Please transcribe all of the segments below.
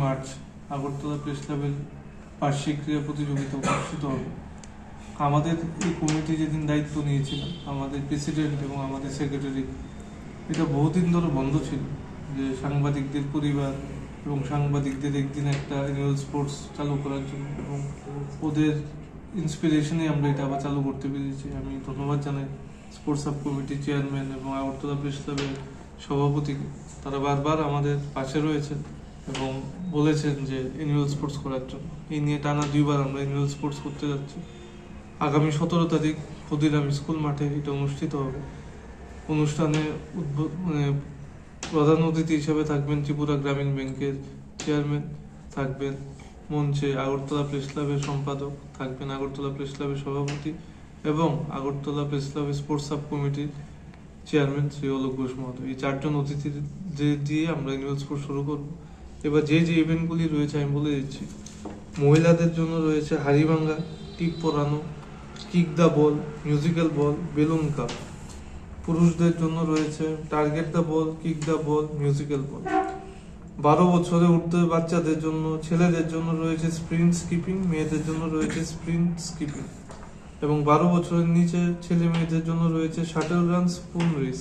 March Agartala press ক্লাবের বার্ষিক ক্রীড়া প্রতিযোগিতা অনুষ্ঠিত হবে। আমাদের এই কমিটি যেদিন দায়িত্ব নিয়েছিলাম, আমাদের প্রেসিডেন্ট এবং আমাদের সেক্রেটারি, এটা বহুদিন ধরে বন্ধ ছিল যে সাংবাদিকদের পরিবার এবং সাংবাদিকদের একদিন একটা অ্যানুয়াল স্পোর্টস চালু করার জন্য, এবং ওদের ইন্সপিরেশনে আমরা এটা আবার চালু করতে পেরেছি। আমি ধন্যবাদ জানাই স্পোর্টস সাব কমিটির চেয়ারম্যান এবং আগরতলা প্রেস ক্লাবের সভাপতিকে। তারা বারবার আমাদের পাশে রয়েছেন এবং বলেছেন যে অ্যানুয়াল স্পোর্টস করার জন্য। এই নিয়ে টানা 2 বার আমরা অ্যানুয়াল স্পোর্টস করতে যাচ্ছি। আগামী 17 তারিখ ক্ষুদিরাম স্কুল মাঠে এটা অনুষ্ঠিত হবে। অনুষ্ঠানে প্রধান অতিথি হিসেবে থাকবেন ত্রিপুরা গ্রামীণ ব্যাংকের চেয়ারম্যান, থাকবেন মঞ্চে আগরতলা প্রেস ক্লাবের সম্পাদক, থাকবেন আগরতলা প্রেস ক্লাবের সভাপতি এবং আগরতলা প্রেস ক্লাবের স্পোর্টস সাব কমিটির চেয়ারম্যান শ্রী অলোক ঘোষ মহোদয়। এই 4 জন অতিথি দিয়ে আমরা অ্যানুয়াল স্পোর্টস শুরু করব। এবার যে ইভেন্টগুলি রয়েছে আমি বলে দিচ্ছি। মহিলাদের জন্য রয়েছে হাড়িভাঙ্গা, টিপ পরানো, kick the ball, musical ball, balloon cup. পুরুষদের জন্য রয়েছে target the ball, kick the ball, musical বল। 12 বছরের ঊর্ধ্বে বাচ্চাদের জন্য, ছেলেদের জন্য রয়েছে স্প্রিন্ট স্কিপিং, মেয়েদের জন্য রয়েছে স্প্রিন্ট স্কিপিং, এবং 12 বছরের নিচে ছেলে মেয়েদের জন্য রয়েছে শাটল রান, স্পুন রেস।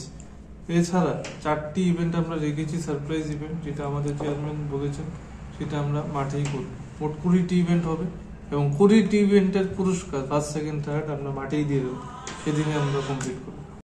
এছাড়া 4টি ইভেন্ট আমরা রেখেছি সারপ্রাইজ ইভেন্ট, যেটা আমাদের চেয়ারম্যান বলেছেন সেটা আমরা মাঠেই করব। মোট 20টি ইভেন্ট হবে এবং 20টি ইভেন্টের পুরস্কার ফার্স্ট, সেকেন্ড, থার্ড আমরা মাঠেই দিয়ে দেবো। সেদিনে আমরা কমপ্লিট করব।